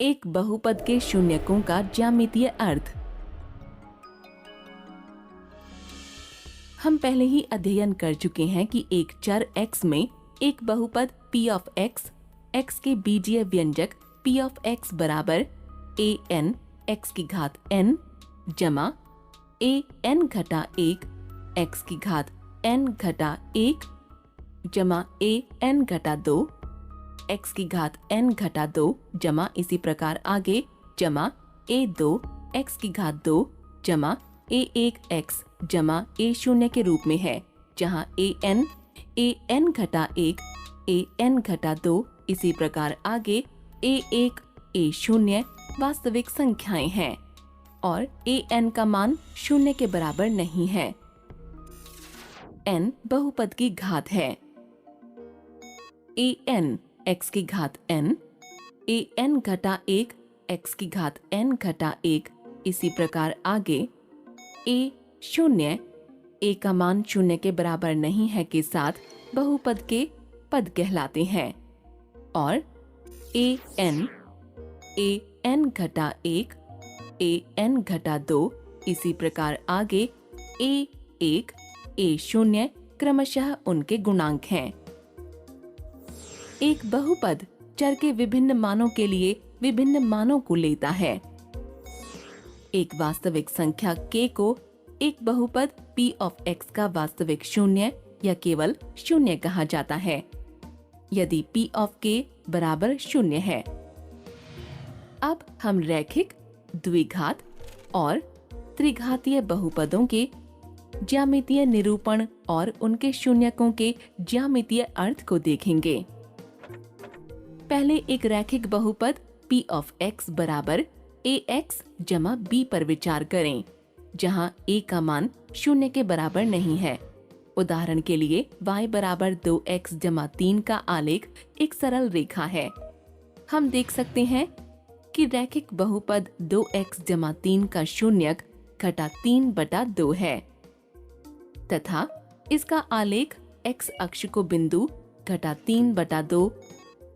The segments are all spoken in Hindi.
एक बहुपद के शून्यकों का ज्यामितीय अर्थ। हम पहले ही अध्ययन कर चुके हैं कि एक चर x में एक बहुपद p ऑफ x, x के बीजीय व्यंजक p ऑफ x बराबर a n x की घात n जमा a n घटा 1 x की घात n घटा 1 जमा a n घटा 2 x की घात n घटा 2 जमा इसी प्रकार आगे जमा a2 x की घात 2 जमा a1 x जमा a0 के रूप में है, जहाँ a n घटा 1 a n घटा 2 इसी प्रकार आगे a1 a0 वास्तविक संख्याएं हैं और a n का मान 0 के बराबर नहीं है। n बहुपद की घात है। a n x की घात n, a n घटा 1 x की घात n घटा 1 इसी प्रकार आगे a0 a का मान 0 के बराबर नहीं है के साथ बहुपद के पद कहलाते हैं और a n घटा 1 a n घटा 2 इसी प्रकार आगे a1 a0 क्रमशः उनके गुणांक हैं। एक बहुपद चर के विभिन्न मानों के लिए विभिन्न मानों को लेता है। एक वास्तविक संख्या k को एक बहुपद p ऑफ x का वास्तविक शून्य या केवल शून्य कहा जाता है यदि p ऑफ k बराबर शून्य है। अब हम रैखिक, द्विघात और त्रिघातीय बहुपदों के ज्यामितीय निरूपण और उनके शून्यकों के ज्यामितीय अर्थ को देखेंगे। पहले एक रैखिक बहुपद p ऑफ x बराबर ax जमा b पर विचार करें, जहां a का मान 0 के बराबर नहीं है। उदाहरण के लिए y बराबर 2x जमा 3 का आलेख एक सरल रेखा है। हम देख सकते हैं कि रैखिक बहुपद 2x जमा 3 का शून्यक घटा 3 बटा 2 है तथा इसका आलेख x अक्ष को बिंदु घटा 3 बटा 2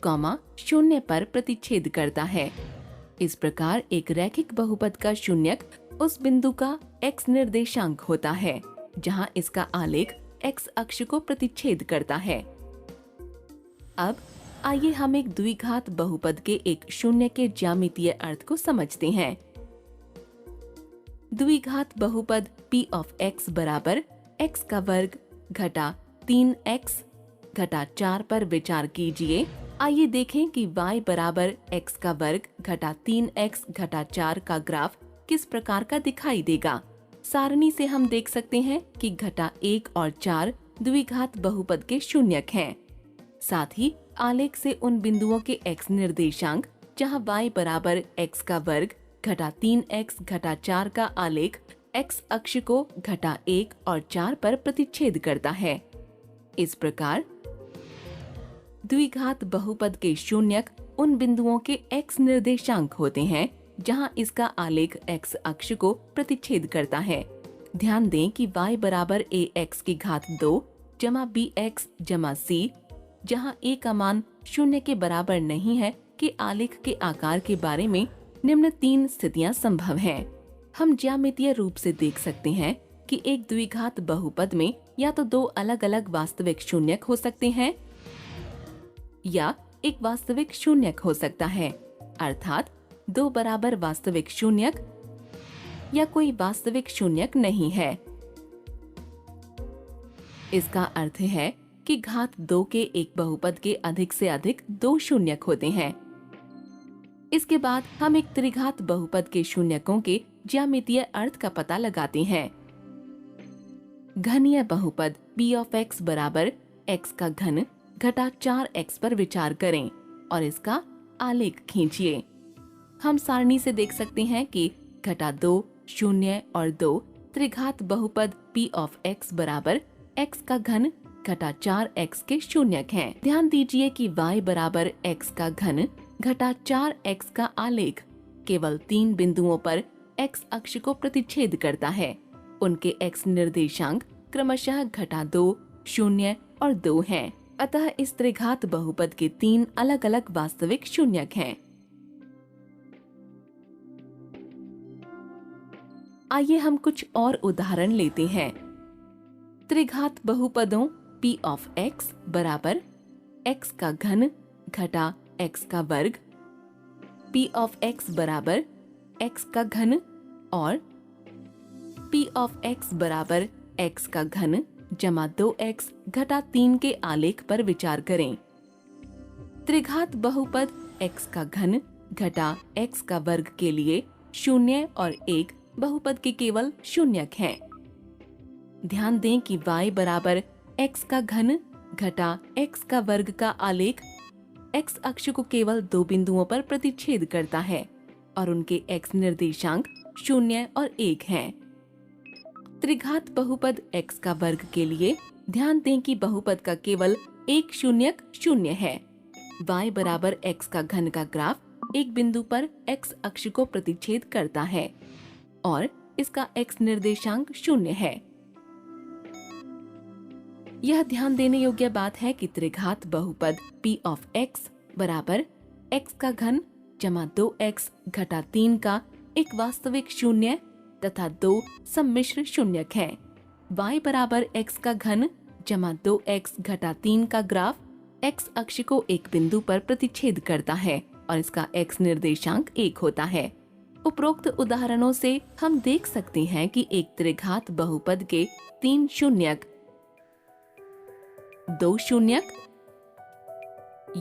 0 पर प्रतिच्छेद करता है। इस प्रकार एक रैखिक बहुपद का शून्यक उस बिंदु का x निर्देशांक होता है जहां इसका आलेख x अक्ष को प्रतिच्छेद करता है। अब आइए हम एक द्विघात बहुपद के एक शून्य के ज्यामितीय अर्थ को समझते हैं। द्विघात बहुपद p ऑफ x बराबर x का वर्ग घटा 3x घटा 4 पर विचार कीजिए। आइए देखें कि y बराबर x का वर्ग घटा 3x घटा 4 का ग्राफ किस प्रकार का दिखाई देगा। सारणी से हम देख सकते हैं कि घटा 1 और 4 द्विघात बहुपद के शून्यक हैं। साथ ही आलेख से उन बिंदुओं के x निर्देशांक जहां y बराबर x का वर्ग घटा 3x घटा 4 का आलेख x अक्ष को घटा 1 और 4 पर प्रतिच्छेद करता है। इस प्रकार द्विघात बहुपद के शून्यक उन बिंदुओं के x निर्देशांक होते हैं जहां इसका आलेख x अक्ष को प्रतिच्छेद करता है। ध्यान दें कि y बराबर ax की घात 2 जमा bx जमा c, जहां a का मान 0 के बराबर नहीं है कि आलेख के आकार के बारे में निम्न 3 स्थितियां संभव हैं। हम ज्यामितीय रूप से देख सकते हैं कि एक द्विघात बहुपद में या तो 2 अलग अलग वास्तविक शून्यक हो सकते हैं या एक वास्तविक शून्यक हो सकता है, अर्थात 2 बराबर वास्तविक शून्यक या कोई वास्तविक शून्यक नहीं है। इसका अर्थ है कि घात 2 के एक बहुपद के अधिक से अधिक 2 शून्यक होते हैं। इसके बाद हम एक त्रिघात बहुपद के शून्यकों के ज्यामितीय अर्थ का पता लगाते हैं। घनीय बहुपद p ऑफ x बराबर x का घन घटा 4x पर विचार करें और इसका आलेख खींचिए। हम सारणी से देख सकते हैं कि घटा 2, 0 और 2 त्रिघात बहुपद p ऑफ x बराबर x का घन घटा 4x के शून्यक हैं। ध्यान दीजिए कि y बराबर x का घन घटा 4x का आलेख केवल 3 बिंदुओं पर x अक्ष को प्रतिच्छेद करता है। उनके x निर्देशांक क्रमशः घटा 2, 0 और 2 हैं। अतः इस त्रिघात बहुपद के 3 अलग अलग वास्तविक शून्यक हैं। आइए हम कुछ और उदाहरण लेते हैं। त्रिघात बहुपदों p ऑफ x बराबर x का घन घटा x का वर्ग, p ऑफ x बराबर x का घन और p ऑफ x बराबर x का घन जमा 2x घटा 3 के आलेख पर विचार करें। त्रिघात बहुपद x का घन घटा x का वर्ग के लिए 0 और 1 बहुपद के केवल शून्यक हैं। ध्यान दें कि y बराबर x का घन घटा x का वर्ग का आलेख x अक्ष को केवल 2 बिंदुओं पर प्रतिच्छेद करता है और उनके x निर्देशांक 0 और 1 हैं। त्रिघात बहुपद x का वर्ग के लिए ध्यान दें कि बहुपद का केवल एक शून्यक 0 है। y बराबर x का घन का ग्राफ एक बिंदु पर x अक्ष को प्रतिच्छेद करता है और इसका x निर्देशांक 0 है। यह ध्यान देने योग्य बात है कि त्रिघात बहुपद p ऑफ x बराबर x का घन जमा 2x घटा 3 का एक वास्तविक शून्य तथा 2 सम्मिश्र शून्यक है। y बराबर x का घन जमा 2x घटा 3 का ग्राफ x अक्ष को एक बिंदु पर प्रतिच्छेद करता है और इसका x निर्देशांक 1 होता है। उपरोक्त उदाहरणों से हम देख सकते हैं कि एक त्रिघात बहुपद के 3 शून्यक, 2 शून्यक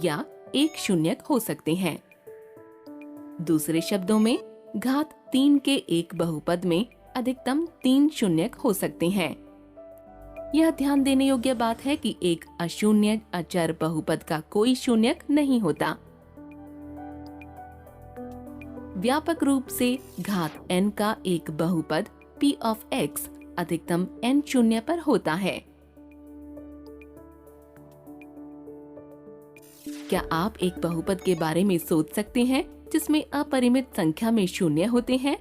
या 1 शून्यक हो सकते हैं। दूसरे शब्दों में घात 3 के एक बहुपद में अधिकतम 3 शून्यक हो सकते हैं। यह ध्यान देने योग्य बात है कि एक अशून्य अचर बहुपद का कोई शून्यक नहीं होता। व्यापक रूप से घात n का एक बहुपद p ऑफ x अधिकतम n शून्य पर होता है। क्या आप एक बहुपद के बारे में सोच सकते हैं जिसमें अपरिमित संख्या में शून्य होते हैं?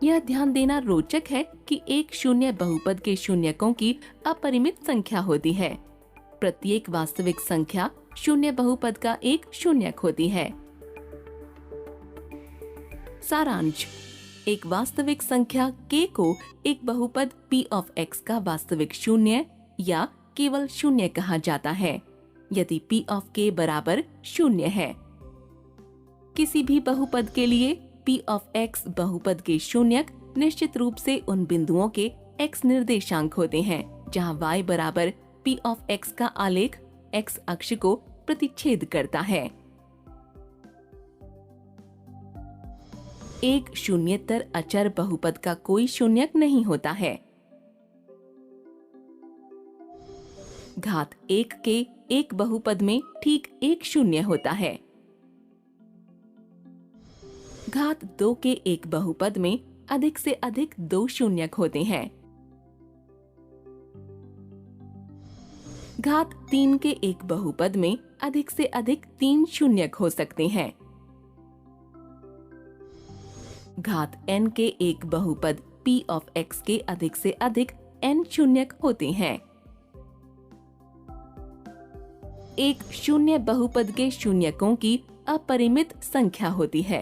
यह ध्यान देना रोचक है कि एक शून्य बहुपद के शून्यकों की अपरिमित संख्या होती है। प्रत्येक वास्तविक संख्या शून्य बहुपद का एक शून्यक होती है। सारांश: एक वास्तविक संख्या k को एक बहुपद p ऑफ x का वास्तविक शून्य या केवल शून्य कहा जाता है यदि p ऑफ k बराबर शून्य है। किसी भी बहुपद के लिए p ऑफ x बहुपद के शून्यक निश्चित रूप से उन बिंदुओं के x निर्देशांक होते हैं जहां y बराबर p ऑफ x का आलेख x अक्ष को प्रतिच्छेद करता है। एक शून्येतर अचर बहुपद का कोई शून्यक नहीं होता है। घात 1 के एक बहुपद में ठीक एक शून्य होता है। घात 2 के एक बहुपद में अधिक से अधिक 2 शून्यक होते हैं। घात 3 के एक बहुपद में अधिक से अधिक 3 शून्यक हो सकते हैं। घात n के एक बहुपद p ऑफ x के अधिक से अधिक n शून्यक होते हैं। एक शून्य बहुपद के शून्यकों की अपरिमित संख्या होती है।